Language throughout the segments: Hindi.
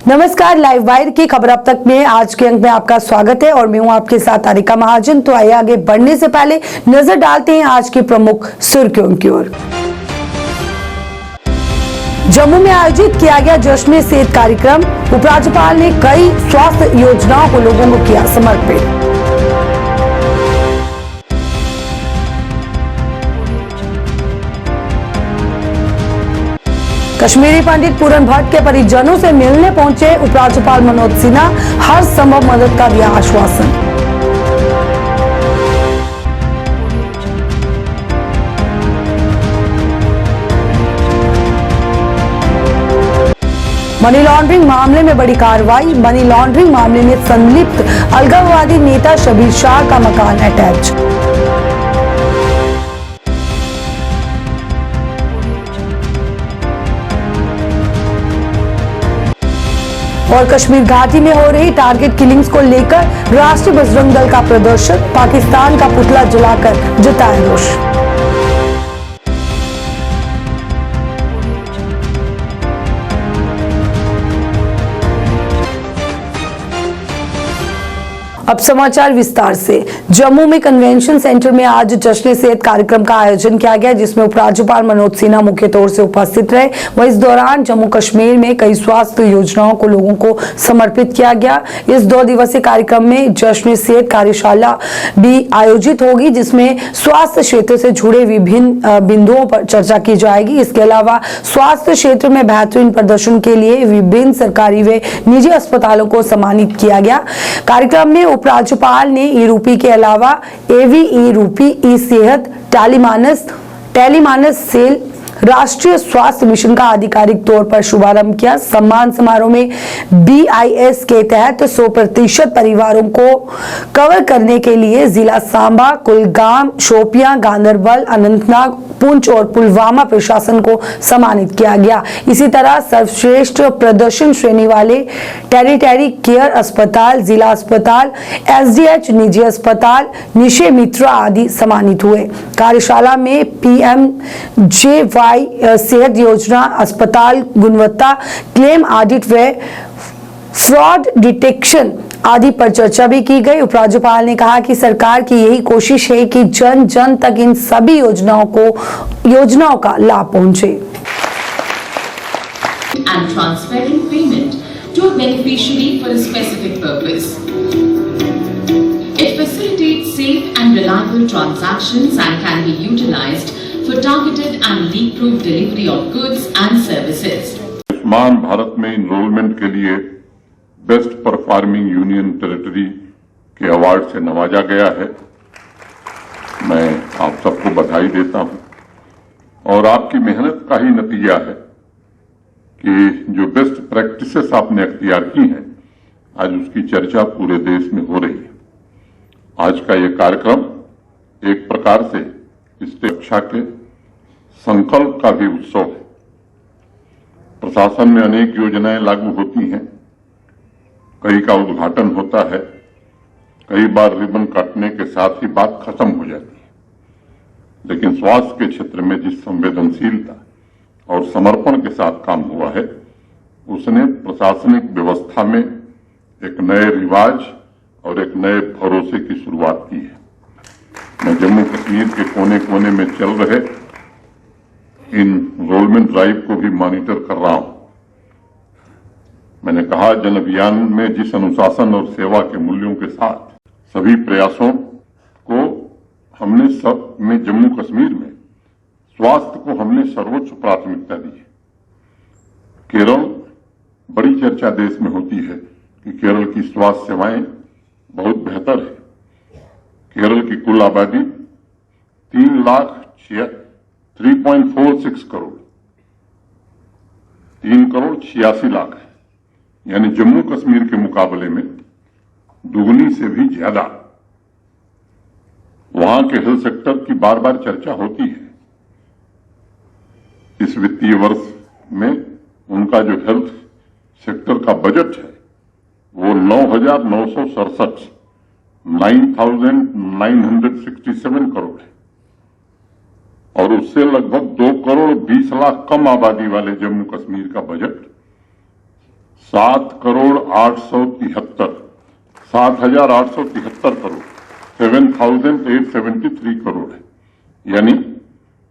नमस्कार, लाइव वायर की खबर अब तक में आज के अंक में आपका स्वागत है और मैं हूं आपके साथ तारिका महाजन। तो आइए आगे बढ़ने से पहले नजर डालते हैं आज की प्रमुख सुर्खियों की ओर। जम्मू में आयोजित किया गया जश्न सेहत कार्यक्रम। उपराज्यपाल ने कई स्वास्थ्य योजनाओं को लोगों को किया समर्पित। कश्मीरी पंडित पूरन भट्ट के परिजनों से मिलने पहुंचे उपराज्यपाल मनोज सिन्हा, हर संभव मदद का दिया आश्वासन। मनी लॉन्ड्रिंग मामले में बड़ी कार्रवाई। मनी लॉन्ड्रिंग मामले में संलिप्त अलगाववादी नेता शबीर शाह का मकान अटैच। और कश्मीर घाटी में हो रही टारगेट किलिंग्स को लेकर राष्ट्रीय बजरंग दल का प्रदर्शन। पाकिस्तान का पुतला जलाकर जताया रोष। अब समाचार विस्तार से। जम्मू में कन्वेंशन सेंटर में आज जश्न सेहत कार्यक्रम का आयोजन किया गया, जिसमें उपराज्यपाल मनोज सिन्हा मुख्य तौर से उपस्थित रहे। वहीं इस दौरान जम्मू कश्मीर में कई स्वास्थ्य योजनाओं को लोगों को समर्पित किया गया। इस 2 दिवसीय कार्यक्रम में जश्न सेहत कार्यशाला भी आयोजित होगी, जिसमें स्वास्थ्य क्षेत्र से जुड़े विभिन्न बिंदुओं पर चर्चा की जाएगी। इसके अलावा स्वास्थ्य क्षेत्र में बेहतरीन प्रदर्शन के लिए विभिन्न सरकारी व निजी अस्पतालों को सम्मानित किया गया। कार्यक्रम में उपराज्यपाल ने ई रूपी के अलावा एवी ई रूपी, ई सेहत, टेलीमानस सेल, राष्ट्रीय स्वास्थ्य मिशन का आधिकारिक तौर पर शुभारंभ किया। सम्मान समारोह में BIS के तहत 100% परिवारों को कवर करने के लिए जिला सांबा, कुलगाम, शोपियां, गांधरबल, अनंतनाग, पुंछ और पुलवामा प्रशासन को सम्मानित किया गया। इसी तरह सर्वश्रेष्ठ प्रदर्शन श्रेणी वाले टेरिटरी केयर अस्पताल, जिला अस्पताल, SDH निजी अस्पताल, निशे मित्रा आदि सम्मानित हुए। कार्यशाला में PMJY सेहत योजना, अस्पताल गुणवत्ता, क्लेम ऑडिट व फ्रॉड डिटेक्शन आदि पर चर्चा भी की गई। उपराज्यपाल ने कहा कि सरकार की यही कोशिश है कि जन जन तक इन सभी योजनाओं का लाभ पहुंचे। And transferring payment to a beneficiary for a specific purpose. It facilitates safe and reliable transactions and can be utilized for targeted and leak-proof delivery of goods and services. Ayushman Bharat में इनरोलमेंट के लिए बेस्ट परफॉर्मिंग यूनियन टेरिटरी के अवार्ड से नवाजा गया है। मैं आप सबको बधाई देता हूं और आपकी मेहनत का ही नतीजा है कि जो बेस्ट प्रैक्टिसेस आपने अख्तियार की हैं, आज उसकी चर्चा पूरे देश में हो रही है। आज का ये कार्यक्रम एक प्रकार से इस रक्षा के संकल्प का भी उत्सव है। प्रशासन में अनेक योजनाएं लागू होती हैं, कई का उद्घाटन होता है, कई बार रिबन काटने के साथ ही बात खत्म हो जाती है। लेकिन स्वास्थ्य के क्षेत्र में जिस संवेदनशीलता और समर्पण के साथ काम हुआ है, उसने प्रशासनिक व्यवस्था में एक नए रिवाज और एक नए भरोसे की शुरुआत की है। मैं जम्मू कश्मीर के कोने कोने में चल रहे इन इनरोलमेंट ड्राइव को भी मॉनिटर कर रहा हूं। मैंने कहा, जन अभियान में जिस अनुशासन और सेवा के मूल्यों के साथ सभी प्रयासों को हमने सब में जम्मू कश्मीर में स्वास्थ्य को हमने सर्वोच्च प्राथमिकता दी है। केरल, बड़ी चर्चा देश में होती है कि केरल की स्वास्थ्य सेवाएं बहुत बेहतर है। केरल की कुल आबादी 3.46 करोड़ 3,86 लाख है, यानी जम्मू कश्मीर के मुकाबले में दुगनी से भी ज्यादा। वहां के हेल्थ सेक्टर की बार बार चर्चा होती है। इस वित्तीय वर्ष में उनका जो हेल्थ सेक्टर का बजट है वो 9,967 करोड़ है और उससे लगभग 2 करोड़ 20 लाख कम आबादी वाले जम्मू कश्मीर का बजट 7,873 करोड़ 7,873 करोड़ है। यानी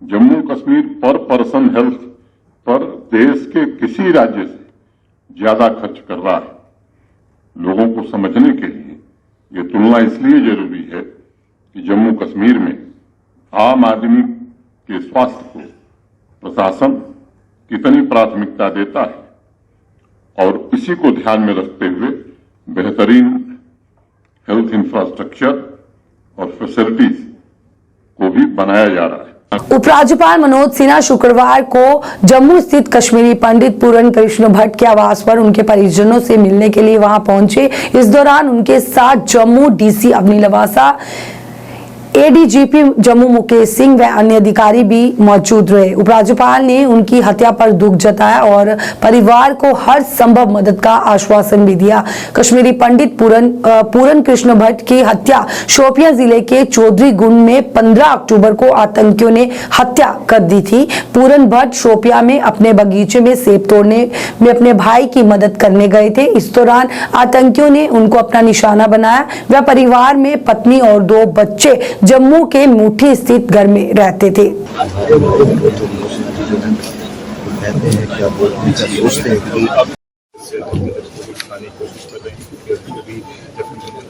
जम्मू कश्मीर पर पर्सन हेल्थ पर देश के किसी राज्य से ज्यादा खर्च कर रहा है। लोगों को समझने के लिए ये तुलना इसलिए जरूरी है कि जम्मू कश्मीर में आम आदमी के स्वास्थ्य को प्रशासन कितनी प्राथमिकता देता है और इसी को ध्यान में रखते हुए बेहतरीन हेल्थ इंफ्रास्ट्रक्चर और फैसिलिटीज को भी बनाया जा रहा है। उपराज्यपाल मनोज सिन्हा शुक्रवार को जम्मू स्थित कश्मीरी पंडित पूरन कृष्ण भट्ट के आवास पर उनके परिजनों से मिलने के लिए वहां पहुंचे। इस दौरान उनके साथ जम्मू डीसी अवनी लवासा, एडीजीपी जम्मू मुकेश सिंह व अन्य अधिकारी भी मौजूद रहे। उपराज्यपाल ने उनकी हत्या पर दुख जताया और परिवार को हर संभव मदद का आश्वासन भी दिया। कश्मीरी पंडित पूरन कृष्ण भट्ट की हत्या शोपियां जिले के चौधरी गुंड में 15 अक्टूबर को आतंकियों ने हत्या कर दी थी। पूरन भट्ट शोपियां में अपने बगीचे में सेब तोड़ने में अपने भाई की मदद करने गए थे। इस दौरान आतंकियों ने उनको अपना निशाना बनाया। वह परिवार में पत्नी और 2 बच्चे जम्मू के मुठी स्थित घर में रहते थे।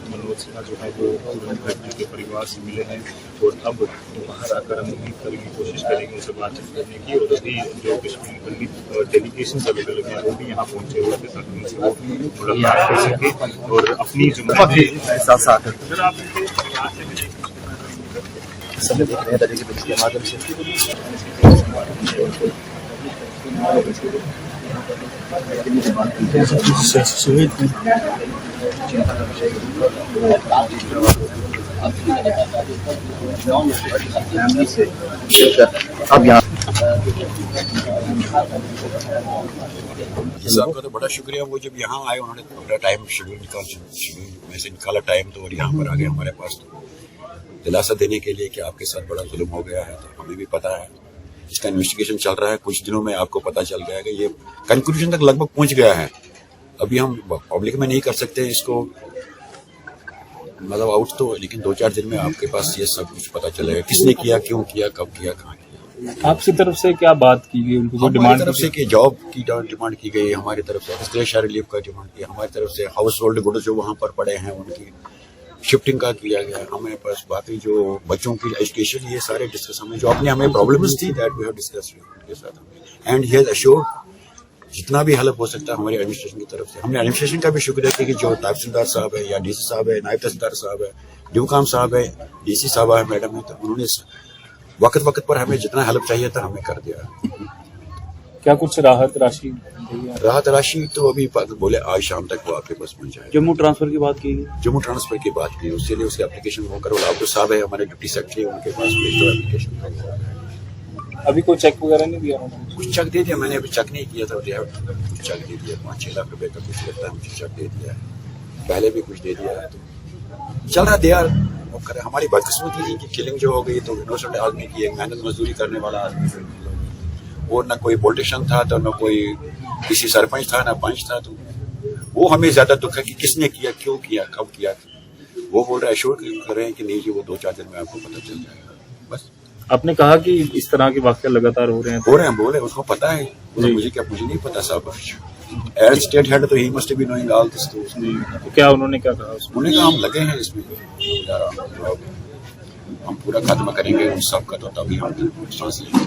मनोज सिन्हा जो है वो के परिवार से मिले हैं और अब बाहर आकर हम उम्मीद करेंगे, कोशिश करेंगे उनसे बातचीत करने की। और अभी जो कश्मीरी पंडित डेलीगेशन अलग अलग हैं वो भी यहाँ पहुंचे हुए थे ताकि उनसे वो मुलाकात कर सके और अपनी जो साथ साथ समय देख रहे हैं तरीके के माध्यम से। अब यहाँ साहब का तो बड़ा शुक्रिया, वो जब यहाँ आए उन्होंने पूरा टाइम शेड्यूल में से निकाला टाइम तो और यहाँ पर आ गए हमारे पास तो दिलासा देने के लिए कि आपके साथ बड़ा जुल्म हो गया है। तो हमें भी पता है, इसका इन्वेस्टिगेशन चल रहा है। कुछ दिनों में आपको पता चल जाएगा, ये कंक्लूजन तक लगभग पहुंच गया है। अभी हम पब्लिक में नहीं कर सकते इसको मतलब आउट तो, लेकिन 2-4 दिन में आपके पास ये सब कुछ पता चलेगा, किसने किया, क्यों किया, कब किया, कहाँ किया। आपकी तरफ से क्या बात की गई, उनको जो डिमांड तरफ से कि जॉब की डिमांड की गई, हमारी तरफ से एक्सग्रेशिया रिलीफ का डिमांड किया, हमारी तरफ से हाउस होल्ड गुड्स जो वहाँ पर पड़े हैं उनकी शिफ्टिंग का किया गया। हमें पास बाकी जो बच्चों की एजुकेशन, ये सारे डिस्कस हमें जो अपने हमें प्रॉब्लम्स थी दैट वी हैव डिस्कस्ड उनके साथ एंड ही हैज अश्योर्ड जितना भी हेल्प हो सकता है हमारी एडमिनिस्ट्रेशन की तरफ से। हमने एडमिनिस्ट्रेशन का भी शुक्रिया किया कि जो तहसीलदार साहब है या डीसी साहब है, नायब तहसीलदार साहब है, ड्यूकाम साहब है, डीसी साहब है, मैडम है, तो उन्होंने वक्त पर हमें जितना हेल्प चाहिए था हमें कर दिया। क्या कुछ राहत राशि तो अभी बोले आज शाम तक वो आपके पास पहुंच जाए। जम्मू ट्रांसफर की बात की गई, जम्मू ट्रांसफर की बात की, उसके लिए उसकी एप्लीकेशन वो करो। लाभू साहब है हमारे डिप्टी सेक्रेटरी, उनके पास भेज दो एप्लीकेशन। अभी कोई चेक वगैरह नहीं दिया? कुछ चेक दे दिया मैंने, अभी चेक नहीं किया था, कुछ चेक दे दिया 5-6 लाख रुपए का कुछ लगता है, मुझे चेक दे दिया है, पहले भी कुछ दे दिया है। तो चल रहा दे यार, वो करे। हमारी बदकिस्मती थी कि किलिंग जो हो गई तो इनोसेंट आदमी की, एक मेहनत मजदूरी करने वाला आदमी, और न कोई पॉलिटिशियन था तो न कोई किसी सरपंच था न पंच था। तो वो हमें ज्यादा दुख है कि किसने किया, क्यों किया, कब किया। वो बोल रहे एश्योर कर रहे हैं कि नहीं जी वो 2-4 दिन में आपको पता चल जाएगा। बस आपने कहा कि इस तरह के वाक़या लगातार हो रहे हैं, बोले उसको पता है, मुझे नहीं पता साहब। एज स्टेट हेड तो he must be knowing all this. तो क्या उन्होंने क्या कहा? उन्होंने कहा हम लगे हैं इसमें, हम पूरा खत्म करेंगे उन सब का, तो तभी हम सांस लेंगे।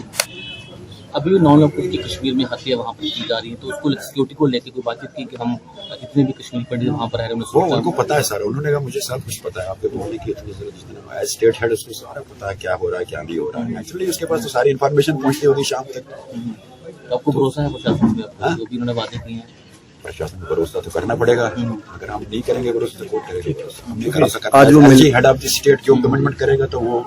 अभी 9 लोग की कश्मीर में हत्या वहाँ पर की जा रही है, तो उसको सिक्योरिटी को लेकर कोई बातचीत की कि हम जितने भी कश्मीरी पंडित वहाँ पर रह रहे हैं वो उनको पता है सर। उन्होंने कहा मुझे सब कुछ पता है, आपके बोलने की इतनी जरूरत नहीं। एज स्टेट हेड उसको सारा पता है क्या हो रहा है क्या नहीं हो रहा है। एक्चुअली उसके पास तो सारी इन्फॉर्मेशन पहुंचती होगी शाम तक। तो आपको भरोसा है प्रशासन पे, जो भी उन्होंने बातें की हैं? प्रशासन को भरोसा तो करना पड़ेगा, अगर हम नहीं करेंगे भरोसा तो कौन करेगा। हमने करा सका, आज वो हेड ऑफ द स्टेट जो कमिटमेंट करेगा तो वो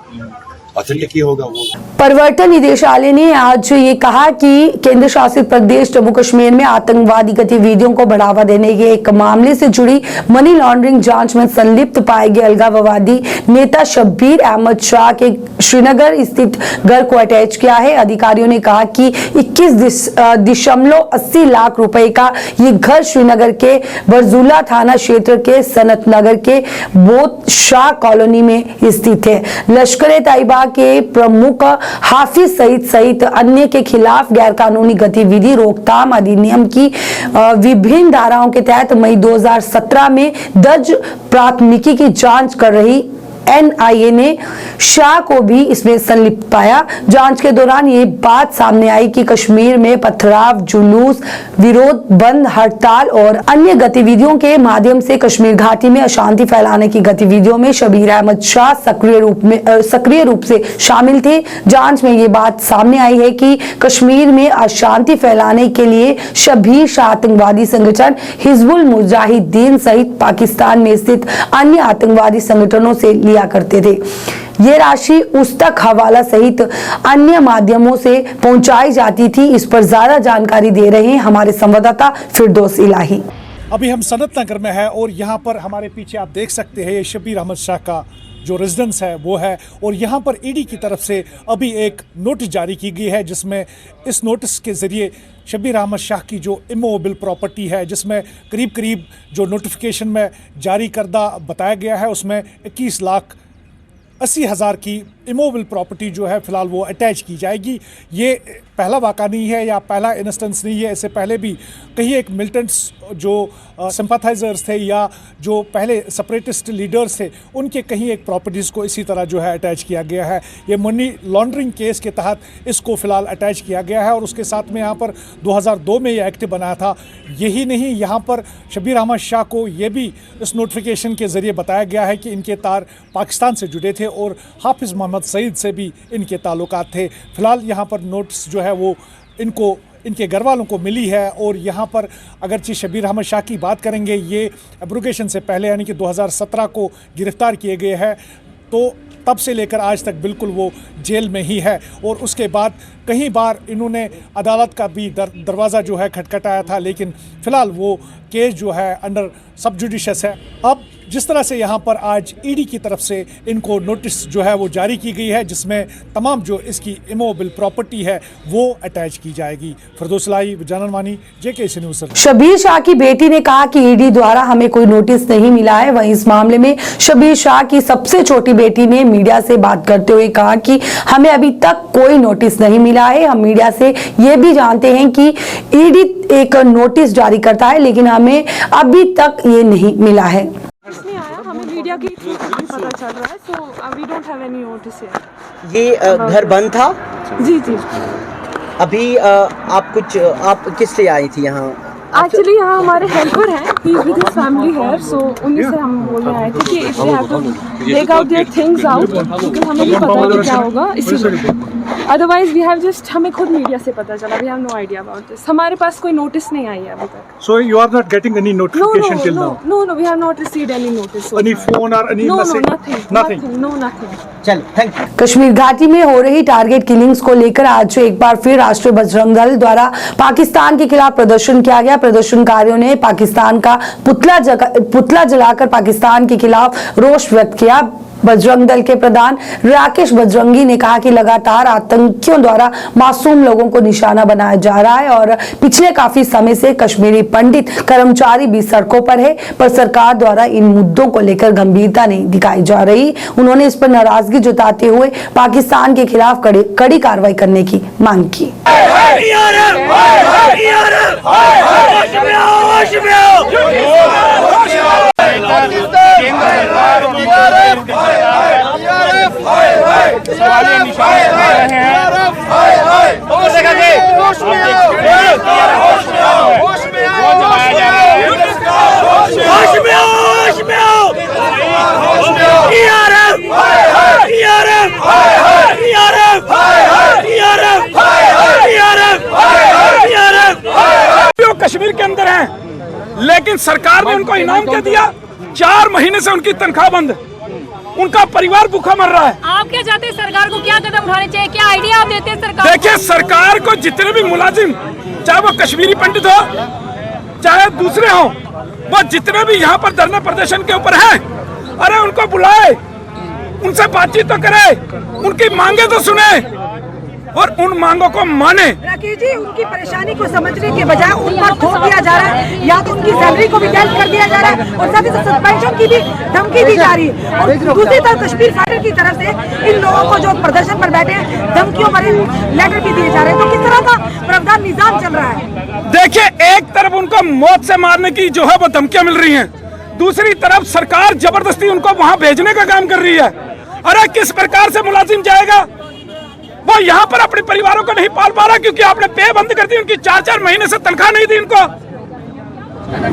ऑथेंटिक ही होगा वो। प्रवर्तन निदेशालय ने आज ये कहा कि केंद्र शासित प्रदेश जम्मू कश्मीर में आतंकवादी गतिविधियों को बढ़ावा देने के एक मामले से जुड़ी मनी लॉन्ड्रिंग जांच में संलिप्त पाए गए अलगाववादी नेता शब्बीर अहमद शाह के श्रीनगर स्थित घर को अटैच किया है। अधिकारियों ने कहा कि 21.80 लाख रुपए का ये घर श्रीनगर के बरजुला थाना क्षेत्र के सनत नगर के बोत शाह कॉलोनी में स्थित है। लश्कर-ए-तैयबा के प्रमुख हाफिज सईद सहित अन्य के खिलाफ गैरकानूनी गतिविधि रोकथाम अधिनियम की विभिन्न धाराओं के तहत मई 2017 में दर्ज प्राथमिकी की जांच कर रही एनआईए ने शाह को भी इसमें संलिप्त पाया। जांच के दौरान ये बात सामने आई कि कश्मीर में पथराव, जुलूस, विरोध, बंद, हड़ताल और अन्य गतिविधियों के माध्यम से कश्मीर घाटी में अशांति फैलाने की गतिविधियों में शब्बीर अहमद शाह सक्रिय रूप से शामिल थे। जांच में ये बात सामने आई है कि कश्मीर में अशांति फैलाने के लिए शब्बीर शाह आतंकवादी संगठन हिजबुल मुजाहिदीन सहित पाकिस्तान में स्थित अन्य आतंकवादी संगठनों से लिया करते थे। ये राशि उस तक हवाला सहित अन्य माध्यमों से पहुंचाई जाती थी। इस पर ज्यादा जानकारी दे रहे हैं हमारे संवाददाता फिरदौस इलाही। अभी हम सनत नगर में है और यहाँ पर हमारे पीछे आप देख सकते हैं ये शब्बीर अहमद शाह का जो रेजिडेंस है वो है और यहाँ पर ईडी की तरफ से अभी एक नोटिस जारी की गई है जिसमें इस नोटिस के ज़रिए शब्बीर अहमद शाह की जो इमूवेबल प्रॉपर्टी है जिसमें करीब जो नोटिफिकेशन में जारी करदा बताया गया है उसमें 21,80,000 की इमूवेबल प्रॉपर्टी जो है फ़िलहाल वो अटैच की जाएगी। ये पहला वाक़ा नहीं है या पहला इंस्टेंस नहीं है, इससे पहले भी कई एक मिलिटेंट्स जो सिंपैथाइजर्स थे या जो पहले सेपरेटिस्ट लीडर्स थे उनके कहीं एक प्रॉपर्टीज़ को इसी तरह जो है अटैच किया गया है। ये मनी लॉन्ड्रिंग केस के तहत इसको फ़िलहाल अटैच किया गया है और उसके साथ में यहाँ पर 2002 में ये एक्ट बनाया था। यही नहीं, यहाँ पर शब्बीर अहमद शाह को ये भी इस नोटिफिकेशन के ज़रिए बताया गया है कि इनके तार पाकिस्तान से जुड़े थे और हाफिज़ मोहम्मद सईद से भी इनके ताल्लुकात थे। फ़िलहाल यहाँ पर नोटिस जो है वो इनके घर वालों को मिली है और यहाँ पर अगरचे शब्बीर अहमद शाह की बात करेंगे, ये एब्रोगेशन से पहले यानी कि 2017 को गिरफ़्तार किए गए हैं तो तब से लेकर आज तक बिल्कुल वो जेल में ही है और उसके बाद कई बार इन्होंने अदालत का भी दरवाज़ा जो है खटखटाया था लेकिन फ़िलहाल वो केस जो है अंडर सब जुडिशियस है। अब जिस तरह से यहाँ पर आज ईडी की तरफ से इनको नोटिस जो है वो जारी की गई है जिसमें तमाम जो इसकी इमूवेबल प्रॉपर्टी है वो अटैच की जाएगी। फिरदौस इलाही, जाननवानी, JKC न्यूज़। शब्बीर शाह की बेटी ने कहा कि ईडी द्वारा हमें कोई नोटिस नहीं मिला है। वहीं इस मामले में शब्बीर शाह की सबसे छोटी बेटी ने मीडिया से बात करते हुए कहा कि हमें अभी तक कोई नोटिस नहीं मिला है। हम मीडिया से ये भी जानते हैं कि ईडी एक नोटिस जारी करता है लेकिन हमें अभी तक ये नहीं मिला है। नहीं आया, हमें मीडिया के थ्रू पता चल रहा है, so we don't have any notice here. ये घर बंद था? जी जी। अभी आप किस लिए आई थी यहाँ? एक्चुअली यहाँ हमारे हेल्पर हैं, he is with his family here, so उन्हीं से हम बोलने आए थे कि if they have to take out their things out क्योंकि हमें नहीं पता कि क्या होगा इसीलिए। अदरवाइज वी हैव जस्ट, हमें खुद मीडिया से पता चला, we have no idea about this. हमारे पास कोई नोटिस नहीं आई है अभी तक। So you are not getting any notification till now? No, we have not received any notice. Any phone or any message? Nothing. चलो, थैंक यू। कश्मीर घाटी में हो रही टारगेट किलिंग्स को लेकर आज एक बार फिर राष्ट्रीय बजरंग दल द्वारा पाकिस्तान के खिलाफ प्रदर्शन किया गया। प्रदर्शनकारियों ने पाकिस्तान का पुतला जलाकर पाकिस्तान के खिलाफ रोष व्यक्त किया। बजरंग दल के प्रधान राकेश बजरंगी ने कहा कि लगातार आतंकियों द्वारा मासूम लोगों को निशाना बनाया जा रहा है और पिछले काफी समय से कश्मीरी पंडित कर्मचारी भी सड़कों पर है, पर सरकार द्वारा इन मुद्दों को लेकर गंभीरता नहीं दिखाई जा रही। उन्होंने इस पर नाराजगी जताते हुए पाकिस्तान के खिलाफ कड़ी कार्रवाई करने की मांग की। कश्मीर के अंदर हैं लेकिन सरकार ने उनको इनाम क्या दिया, 4 महीने से उनकी तनख्वाह बंद। उनका परिवार भूखा मर रहा है। आप क्या चाहते हैं, सरकार को क्या कदम उठाने चाहिए, क्या आइडिया आप देते हैं सरकार? देखिए, सरकार को जितने भी मुलाजिम, चाहे वो कश्मीरी पंडित हो चाहे दूसरे हो, वो जितने भी यहाँ पर धरना प्रदर्शन के ऊपर है, अरे उनको बुलाए, उनसे बातचीत तो करे, उनकी मांगे तो सुने और उन मांगों को माने। राकेश जी, उनकी परेशानी को समझने के बजाय उन पर थोप दिया जा रहा है, या तो उनकी सैलरी को भी कैंसिल कर दिया जा रहा है और साथ ही साथ सस्पेंशन की भी धमकी दी जा रही है। और दूसरी तरफ कश्मीर फाइटर की तरफ से इन लोगों को जो प्रदर्शन पर बैठे हैं धमकियों भरे लेटर भी दिए जा रहे हैं। तो किस तरह का प्रावधान निजाम चल रहा है? देखिए, एक तरफ उनको मौत से मारने की जो है वो धमकियां मिल रही हैं, दूसरी तरफ सरकार जबरदस्ती उनको वहां भेजने का काम कर रही है। अरे किस प्रकार से मुलाजिम जाएगा? वो यहाँ पर अपने परिवारों को नहीं पाल पा रहा क्योंकि आपने पे बंद कर दी, उनकी 4-4 महीने से तनख्वाह नहीं दी इनको।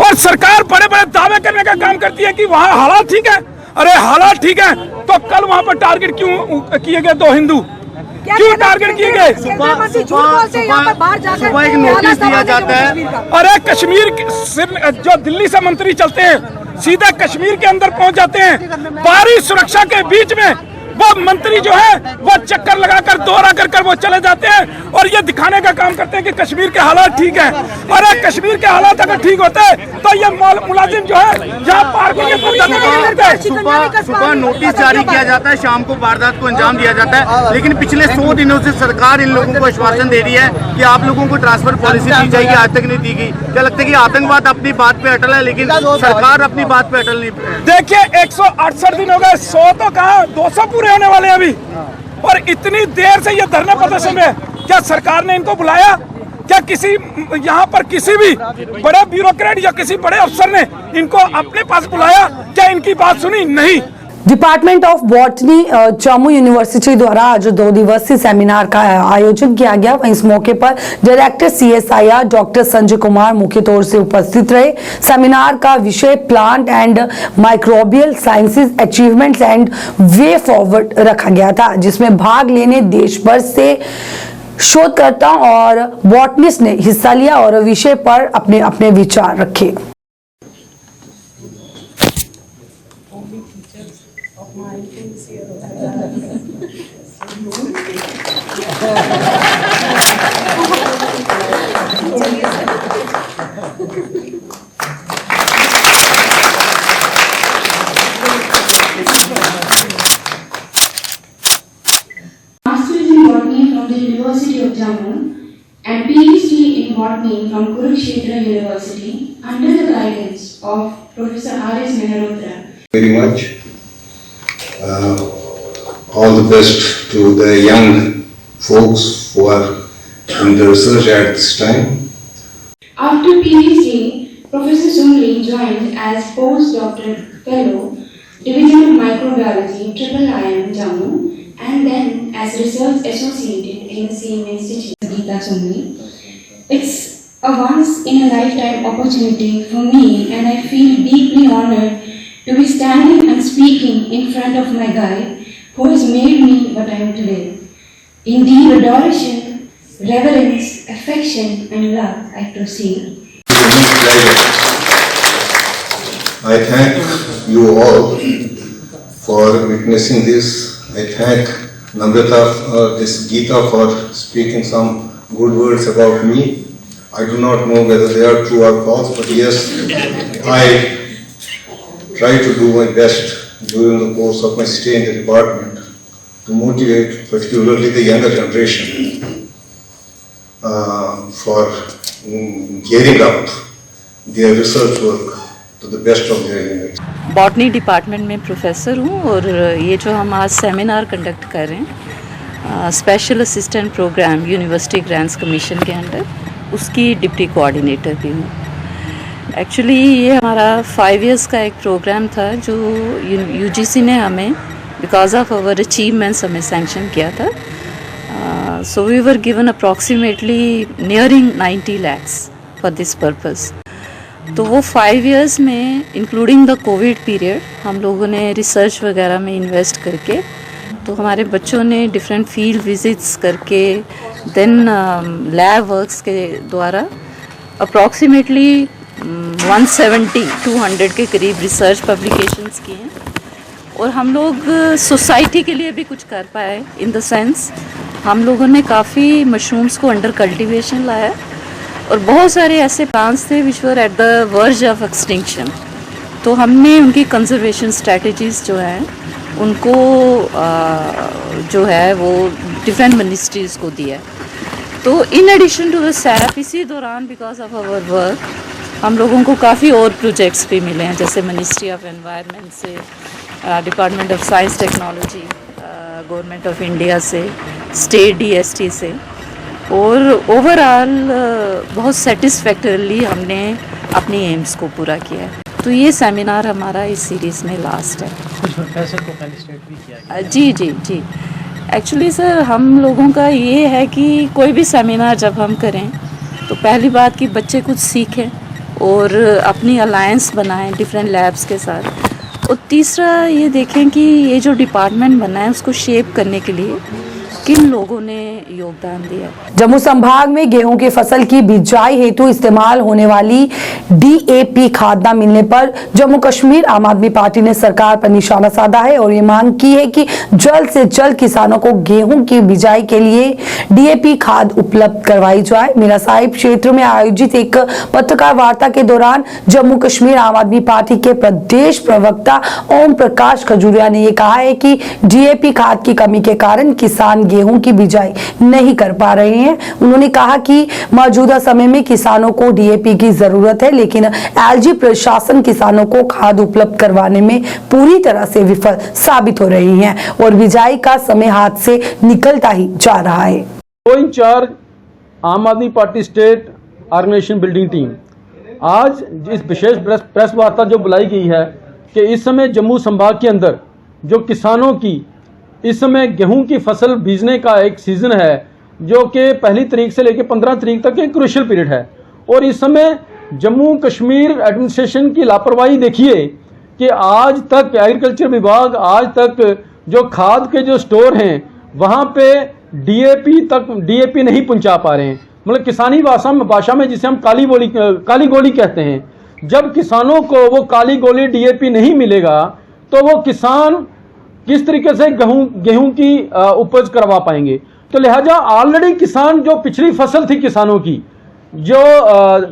और सरकार बड़े बड़े दावे करने का काम करती है कि वहाँ हालात ठीक है। अरे हालात ठीक है तो कल वहाँ पर टारगेट क्यों किए गए 2 हिंदू? क्यों टारगेट किए गए? सुबह एक नोटिस दिया जाता है। अरे कश्मीर जो दिल्ली से मंत्री चलते हैं सीधे कश्मीर के अंदर पहुंच जाते हैं, भारी सुरक्षा के बीच में वो मंत्री जो है वो चक्कर लगाकर दोहरा कर वो चले जाते हैं और ये दिखाने का काम करते हैं कि कश्मीर के हालात ठीक है। अरे कश्मीर के हालात अगर ठीक होते तो ये मुलाजिम जो है यहाँ पार्किंग सुबह नोटिस जारी किया जाता है, शाम को वारदात को अंजाम दिया जाता है। लेकिन पिछले 100 दिनों से सरकार इन लोगों को आश्वासन दे रही है कि आप लोगों को ट्रांसफर पॉलिसी दी जाएगी, आज तक नहीं दी गई। क्या लगता है कि आतंकवाद अपनी बात पे अटल है लेकिन सरकार अपनी बात पे अटल नहीं? देखिए, 168 दिन हो गए, 100 तो कहाँ 200 पूरे होने वाले हैं अभी। और इतनी देर से ये धरना प्रदर्शन है, क्या सरकार ने इनको बुलाया? क्या किसी यहाँ पर किसी भी बड़े ब्यूरोक्रेट या किसी बड़े अफसर ने इनको अपने पास बुलाया? क्या इनकी बात सुनी? नहीं। Department of botany Jammu university द्वारा आज 2 दिवसीय सेमिनार का आयोजन किया गया। इस मौके पर director CSIR doctor Sanjay Kumar मुख्य तौर से उपस्थित रहे। सेमिनार का विषय plant and microbial sciences achievements and way forward रखा गया था, जिसमें भाग लेने देश भर से शोधकर्ता और बॉटनिस्ट ने हिस्सा लिया और विषय पर अपने अपने विचार रखे। Masters in Botany from the University of Jammu and PhD in Botany from Kurukshetra University under the guidance of Professor R.S. Mehrotra. Very much. All the best to the young folks who are in the research at this time. After PhD, Professor Sungli joined as postdoctoral fellow, Division of Microbiology, IIM Jammu, and then as research associate in the same institute, Geeta Sungli. It's a once in a lifetime opportunity for me, and I feel deeply honored to be standing and speaking in front of my guide who has made me what I am today. Indeed, adoration, reverence, affection and love I proceed. I thank you all for witnessing this. I thank Namrata, this Geeta for speaking some good words about me. I do not know whether they are true or false, but yes, I try to do my best during the course of my stay in the department to motivate particularly the younger generation for gearing up their research work to the best of their ability. Botany department में प्रोफेसर हूँ और ये जो हम आज सेमिनार कंडक्ट कर रहे हैं special assistant programme university grants commission के अंडर, उसकी डिप्टी कोऑर्डिनेटर भी हूँ। एक्चुअली ये हमारा 5 इयर्स का एक प्रोग्राम था जो UGC ने हमें बिकॉज ऑफ आवर अचीवमेंट्स हमें सैंक्शन किया था। So we were given approximately nearing 90 lakhs for this purpose. तो वो 5 इयर्स में इंक्लूडिंग द कोविड पीरियड हम लोगों ने रिसर्च वगैरह में इन्वेस्ट करके, तो हमारे बच्चों ने डिफरेंट फील्ड विजिट्स करके देन लैब वर्क्स के द्वारा अप्रॉक्सीमेटली 170-200 के करीब रिसर्च पब्लिकेशंस किए हैं और हम लोग सोसाइटी के लिए भी कुछ कर पाए। इन द सेंस हम लोगों ने काफ़ी मशरूम्स को अंडर कल्टीवेशन लाया और बहुत सारे ऐसे प्लांट्स थे which were at the verge of extinction, तो हमने उनकी कंजर्वेशन स्ट्रेटजीज़ जो हैं उनको जो है वो डिफरेंट मिनिस्ट्रीज़ को दिया है। तो in addition to the SAP इसी दौरान बिकॉज ऑफ आवर वर्क हम लोगों को काफ़ी और प्रोजेक्ट्स भी मिले हैं, जैसे मिनिस्ट्री ऑफ एनवायरनमेंट से, department of science technology, government of India से, स्टेट DST से, और ओवरऑल बहुत सेटिस्फैक्टरली हमने अपनी एम्स को पूरा किया है। तो ये सेमिनार हमारा इस सीरीज़ में लास्ट है। कुछ प्रोफेसर को फेलिसिटेट भी किया गया। जी। एक्चुअली सर हम लोगों का ये है कि कोई भी सेमिनार जब हम करें तो पहली बात कि बच्चे कुछ सीखें और अपनी अलायंस बनाएं डिफरेंट लैब्स के साथ, और तीसरा ये देखें कि ये जो डिपार्टमेंट बना है उसको शेप करने के लिए किन लोगों ने योगदान दिया। जम्मू संभाग में गेहूं की फसल की बिजाई हेतु इस्तेमाल होने वाली DAP खाद न मिलने पर जम्मू कश्मीर आम आदमी पार्टी ने सरकार पर निशाना साधा है और ये मांग की है कि जल्द से जल्द किसानों को गेहूं की बिजाई के लिए DAP खाद उपलब्ध करवाई जाए। मीरा साहिब क्षेत्र में आयोजित एक पत्रकार वार्ता के दौरान जम्मू कश्मीर आम आदमी पार्टी के प्रदेश प्रवक्ता ओम प्रकाश खजूरिया ने यह कहा है कि DAP खाद की कमी के कारण किसान गेहूं की बिजाई नहीं कर पा रहे हैं। उन्होंने कहा कि मौजूदा समय में किसानों को DAP की जरूरत है, लेकिन LG प्रशासन किसानों को खाद उपलब्ध करवाने में पूरी तरह से विफल साबित हो रही है और बिजाई का समय हाथ से निकलता ही जा रहा है। Incharge Aam Aadmi Party state organisation building team आज इस विशेष प्रेस वार्ता जो बुलाई गई है कि इस समय जम्मू संभाग के अंदर जो किसानों की इस समय गेहूं की फसल बीजने का एक सीज़न है जो कि 1 तारीख से लेकर 15 तारीख तक एक क्रूशियल पीरियड है, और इस समय जम्मू कश्मीर एडमिनिस्ट्रेशन की लापरवाही देखिए कि आज तक एग्रीकल्चर विभाग आज तक जो खाद के जो स्टोर हैं वहाँ पे DAP नहीं पहुँचा पा रहे हैं। मतलब किसानी भाषा में जिसे हम काली गोली कहते हैं, जब किसानों को वो काली गोली DAP नहीं मिलेगा तो वो किसान किस तरीके से गेहूं की उपज करवा पाएंगे। तो लिहाजा ऑलरेडी किसान जो पिछली फसल थी किसानों की जो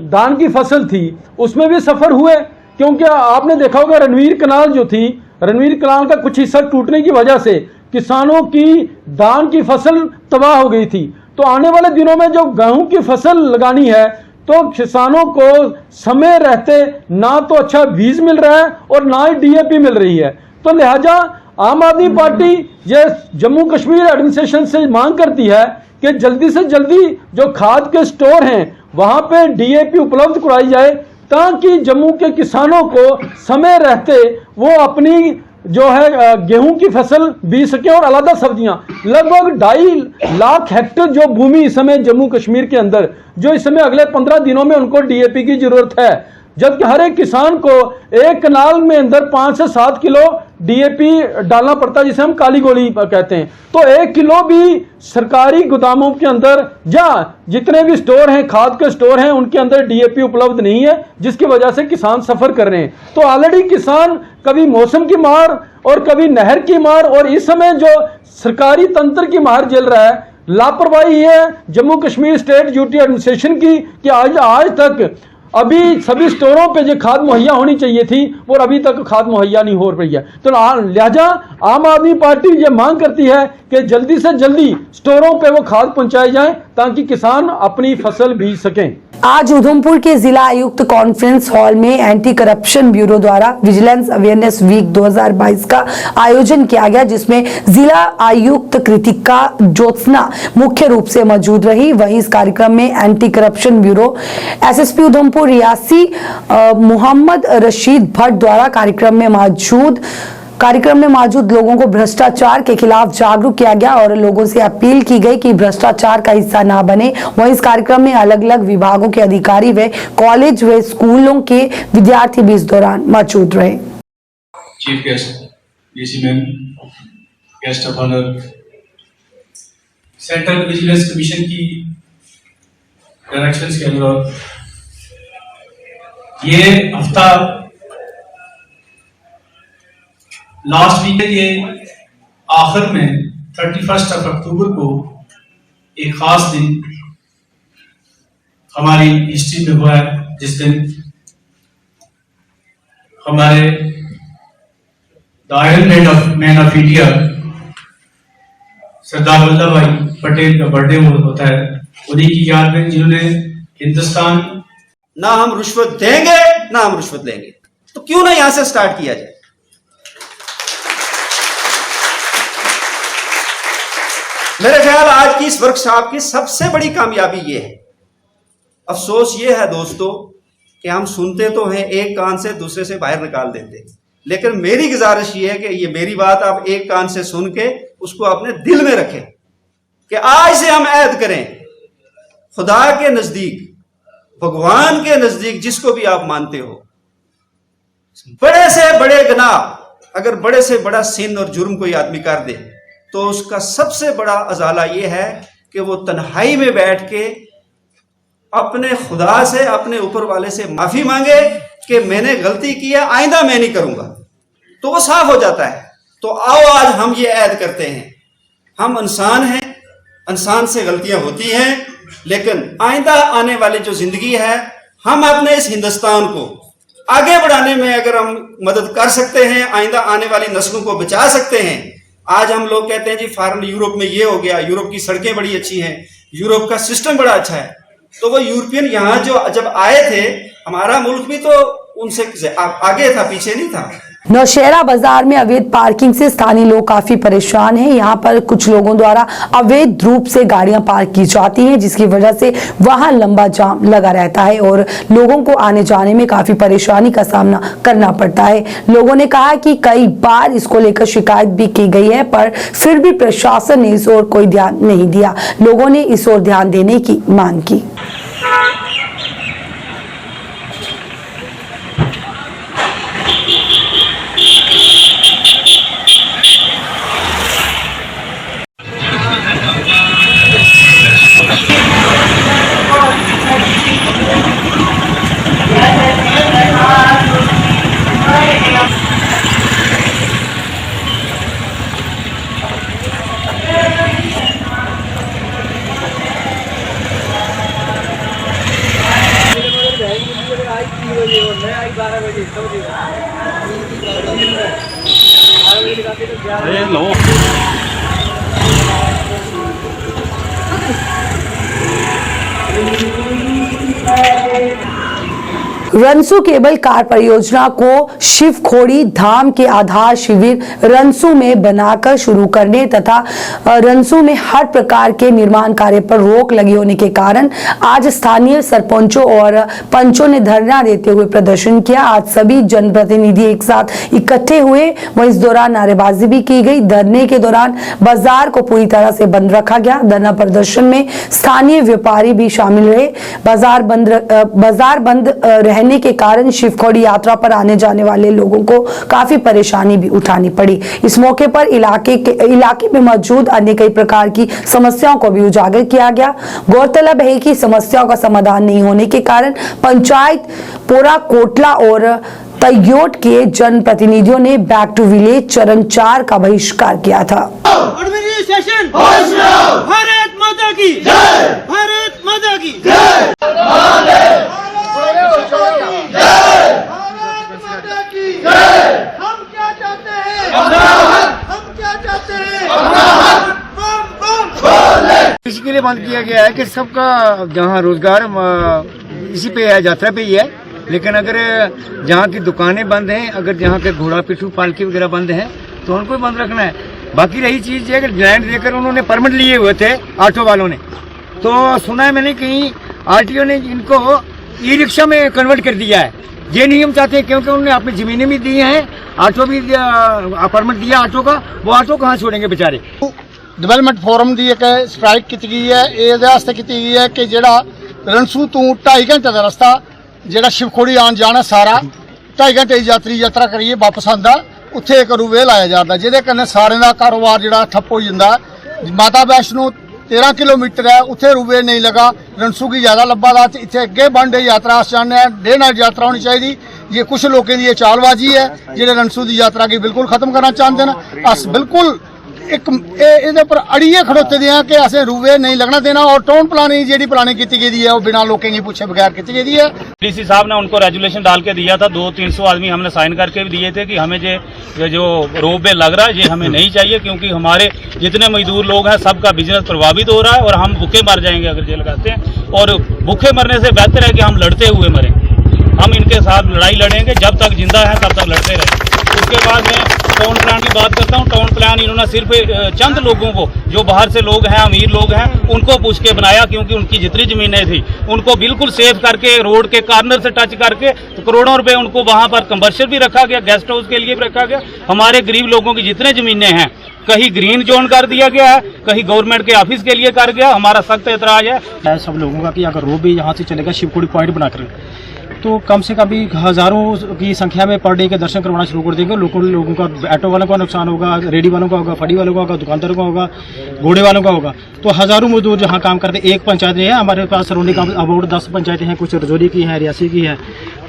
धान की फसल थी उसमें भी सफ़र हुए, क्योंकि आपने देखा होगा रणवीर कनाल जो थी, रणवीर कनाल का कुछ हिस्सा टूटने की वजह से किसानों की धान की फसल तबाह हो गई थी। तो आने वाले दिनों में जो गेहूं की फसल लगानी है तो किसानों को समय रहते ना तो अच्छा बीज मिल रहा है और ना ही DAP मिल रही है। तो लिहाजा आम आदमी पार्टी ये जम्मू कश्मीर एडमिनिस्ट्रेशन से मांग करती है कि जल्दी से जल्दी जो खाद के स्टोर हैं वहां पे DAP उपलब्ध कराई जाए ताकि जम्मू के किसानों को समय रहते वो अपनी जो है गेहूं की फसल बीज सके और अलग सब्जियां। लगभग 2.5 लाख हेक्टेयर जो भूमि इस समय जम्मू कश्मीर के अंदर जो इस समय अगले 15 दिनों में उनको DAP की जरूरत है, जबकि हर एक किसान को एक कनाल में अंदर 5 से 7 किलो DAP डालना पड़ता है जिसे हम काली गोली कहते हैं। तो 1 किलो भी सरकारी गोदामों के अंदर या जितने भी स्टोर हैं खाद के स्टोर हैं उनके अंदर DAP उपलब्ध नहीं है, जिसकी वजह से किसान सफर कर रहे हैं। तो ऑलरेडी किसान कभी मौसम की मार और कभी नहर की मार और इस समय जो सरकारी तंत्र की मार झेल रहा है। लापरवाही है Jammu Kashmir state duty administration की कि आज तक अभी सभी स्टोरों पे जो खाद मुहैया होनी चाहिए थी और अभी तक खाद मुहैया नहीं हो रही है। तो लिहाजा आम आदमी पार्टी ये मांग करती है कि जल्दी से जल्दी स्टोरों पे वो खाद पहुंचाई जाए ताकि किसान अपनी फसल बीज सकें। आज उधमपुर के जिला आयुक्त कॉन्फ्रेंस हॉल में एंटी करप्शन ब्यूरो द्वारा विजिलेंस अवेयरनेस वीक 2022 का आयोजन किया गया, जिसमें जिला आयुक्त कृतिका ज्योत्सना मुख्य रूप से मौजूद रही। वहीं इस कार्यक्रम में anti corruption bureau SSP Udhampur Reasi Mohammad Rashid Bhatt द्वारा कार्यक्रम में मौजूद लोगों को भ्रष्टाचार के खिलाफ जागरूक किया गया और लोगों से अपील की गई कि भ्रष्टाचार का हिस्सा ना बने। वहीं इस कार्यक्रम में अलग अलग विभागों के अधिकारी व कॉलेज व स्कूलों के विद्यार्थी भी इस दौरान मौजूद रहे। Chief guest DC ma'am, guest of honour, central vigilance commission की डायरेक्शंस के अनुसार ये हफ्ता लास्ट वीक ये आखिर में 31 अक्टूबर को एक खास दिन हमारी हिस्ट्री में हुआ है, जिस दिन हमारे the iron man of India Sardar Vallabhbhai Patel का बर्थडे होता है। उन्हीं की याद में जिन्होंने हिंदुस्तान, ना हम रिश्वत देंगे ना हम रिश्वत लेंगे, तो क्यों ना यहां से स्टार्ट किया जाए। मेरे ख्याल आज की इस वर्कशॉप की सबसे बड़ी कामयाबी ये है। अफसोस ये है दोस्तों कि हम सुनते तो हैं, एक कान से दूसरे से बाहर निकाल देते हैं, लेकिन मेरी गुजारिश ये है कि ये मेरी बात आप एक कान से सुन के उसको अपने दिल में रखें कि आज से हम ऐद करें खुदा के नजदीक, भगवान के नजदीक, जिसको भी आप मानते हो, बड़े से बड़े गुनाह, अगर बड़े से बड़ा सिन और जुर्म कोई आदमी कर दे तो उसका सबसे बड़ा अजाला यह है कि वो तन्हाई में बैठ के अपने खुदा से, अपने ऊपर वाले से माफी मांगे कि मैंने गलती की है, आइंदा मैं नहीं करूंगा, तो वो साफ हो जाता है। तो आओ आज हम ये ऐद करते हैं, हम इंसान हैं, इंसान से गलतियां होती हैं, लेकिन आइंदा आने वाली जो जिंदगी है, हम अपने इस हिंदुस्तान को आगे बढ़ाने में अगर हम मदद कर सकते हैं, आइंदा आने वाली नस्लों को बचा सकते हैं। आज हम लोग कहते हैं जी फॉरेन यूरोप में ये हो गया, यूरोप की सड़कें बड़ी अच्छी हैं, यूरोप का सिस्टम बड़ा अच्छा है, तो वो यूरोपियन यहाँ जो जब आए थे, हमारा मुल्क भी तो उनसे आगे था, पीछे नहीं था। नौशहरा बाजार में अवैध पार्किंग से स्थानीय लोग काफी परेशान हैं। यहाँ पर कुछ लोगों द्वारा अवैध रूप से गाड़ियां पार्क की जाती हैं, जिसकी वजह से वहां लंबा जाम लगा रहता है और लोगों को आने जाने में काफी परेशानी का सामना करना पड़ता है। लोगों ने कहा कि कई बार इसको लेकर शिकायत भी की गई है, पर फिर भी प्रशासन ने इस ओर कोई ध्यान नहीं दिया। लोगों ने इस ओर ध्यान देने की मांग की। रनसू केबल कार परियोजना को शिवखोड़ी धाम के आधार शिविर रनसू में बनाकर शुरू करने तथा रनसू में हर प्रकार के निर्माण कार्य पर रोक लगी होने के कारण आज स्थानीय सरपंचों और पंचों ने धरना देते हुए प्रदर्शन किया। आज सभी जनप्रतिनिधि एक साथ इकट्ठे हुए, वहीं इस दौरान नारेबाजी भी की गई। धरने के दौरान बाजार को पूरी तरह से बंद रखा गया। धरना प्रदर्शन में स्थानीय व्यापारी भी शामिल रहे। बाजार बंद रहने के कारण शिवखोड़ी यात्रा पर आने जाने वाले लोगों को काफी परेशानी भी उठानी पड़ी। इस मौके पर इलाके में मौजूद अन्य कई प्रकार की समस्याओं को भी उजागर किया गया। गौरतलब है कि समस्याओं का समाधान नहीं होने के कारण पंचायत पोरा कोटला और तयोट के जनप्रतिनिधियों ने बैक टू विलेज चरण 4 का बहिष्कार किया था। एडमिनिस्ट्रेशन भारत माता की जय, भारत माता की जय, हम क्या चाहते हैं, हम क्या चाहते हैं, इसके लिए बंद किया गया है कि सबका जहाँ रोजगार इसी पे है, यात्रा पे ही है। लेकिन अगर जहाँ की दुकानें बंद हैं, अगर जहाँ के घोड़ा पिट्ठू पालकी वगैरह बंद हैं, तो उनको भी बंद रखना है। बाकी रही चीज है कि लैंड देकर उन्होंने परमिट लिए हुए थे ऑटो वालों ने, तो सुना है मैंने कहीं आरटीओ ने इनको ई रिक्शा में कन्वर्ट कर दिया है। ये नहीं हम चाहते, क्योंकि उन्होंने अपनी जमीनें भी दी हैं, ऑटो भी परमिट दिया ऑटो का, वो ऑटो कहाँ छोड़ेंगे बेचारे। डेवलपमेंट फोरम की एक स्ट्राइक की गई है, ये की गई है कि जो रनसू तो 2.5 घंटे का रास्ता जो शिवखोड़ी आन जाना सारा 2.5 घंटे यात्री यात्रा करिए वापस आता, उत्थे एक रूवे लाया जाता, जिहदे कन्नै सारे का कारोबार जो ठप्प हो जाता। माता वैष्णो 13 किलोमीटर है उत्थे रूवे नहीं लगा रनसू की ज्यादा लब्बा दा इत्थे अगे बन डे यात्रा अस चाहते हैं डे नाइट यात्रा होनी चाहिए। ये कुछ लोगों की चालबाजी है जेडे रनसू की यात्रा की बिल्कुल खत्म करना चाहते हैं। अस बिल्कुल एक इहदे पर अड़िए खड़ोते दे हैं कि असें रूवे नहीं लगना देना और टाउन प्लानिंग जेडी प्लानिंग की गई है वो बिना लोगों की पूछे बगैर की गई है। डीसी साहब ने उनको रेजुलेशन डाल के दिया था, 200-300 आदमी हमने साइन करके भी दिए थे कि हमें जो रोपवे लग रहा है ये हमें नहीं चाहिए, क्योंकि हमारे जितने मजदूर लोग हैं सबका बिजनेस प्रभावित हो रहा है और हम भूखे मर जाएंगे अगर ये लगाते हैं। और भूखे मरने से बेहतर है कि हम लड़ते हुए मरें। हम इनके साथ लड़ाई लड़ेंगे, जब तक जिंदा है तब तक लड़ते रहेंगे। उसके बाद मैं टाउन प्लान की बात करता हूँ। टाउन प्लान इन्होंने सिर्फ चंद लोगों को, जो बाहर से लोग हैं, अमीर लोग हैं, उनको पूछ के बनाया, क्योंकि उनकी जितनी जमीनें थी उनको बिल्कुल सेफ करके रोड के कॉर्नर से टच करके तो करोड़ों रुपए उनको वहां पर कमर्शियल भी रखा गया, गेस्ट हाउस के लिए भी रखा गया। हमारे गरीब लोगों की जितने जमीनें हैं कहीं ग्रीन जोन कर दिया गया है, कहीं गवर्नमेंट के ऑफिस के लिए कर गया। हमारा सख्त एतराज है सब लोगों का कि अगर रोड भी यहाँ से चलेगा शिवखोड़ी पॉइंट बनाकर तो कम से कम भी हज़ारों की संख्या में पर डे के दर्शन करवाना शुरू कर देंगे। लोगों का ऑटो वालों का नुकसान होगा, रेडी वालों का होगा, फड़ी वालों का होगा, दुकानदारों का होगा, घोड़े वालों का होगा। तो हज़ारों मजदूर जहाँ काम करते हैं, एक पंचायत नहीं है हमारे पास सराउंडिंग का अबाउट 10 पंचायतें हैं, कुछ रजौरी की हैं, रियासी की हैं।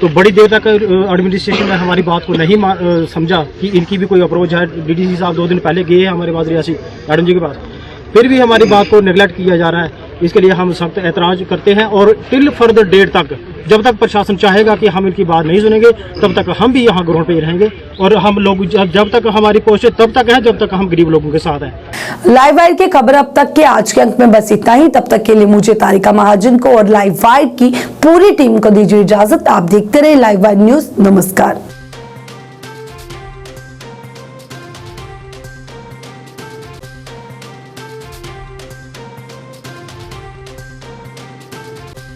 तो बड़ी देर तक एडमिनिस्ट्रेशन ने हमारी बात को नहीं समझा कि इनकी भी कोई अप्रोच है। DDC साहब 2 दिन पहले गए हैं हमारे पास रियासी मैडम जी के पास, फिर भी हमारी बात को नेगलेक्ट किया जा रहा है। इसके लिए हम सख्त एतराज़ करते हैं और टिल फर्दर डेट तक, जब तक प्रशासन चाहेगा कि हम इनकी बात नहीं सुनेंगे तब तक हम भी यहाँ ग्राउंड पे रहेंगे। और हम लोग जब तक हमारी कोशिश तब तक है जब तक हम गरीब लोगों के साथ हैं। लाइव वायर की खबर अब तक के आज के अंक में बस इतना ही। तब तक के लिए मुझे तारिका महाजन को और लाइव वायर की पूरी टीम को दीजिए इजाजत। आप देखते रहे लाइव वायर न्यूज। नमस्कार।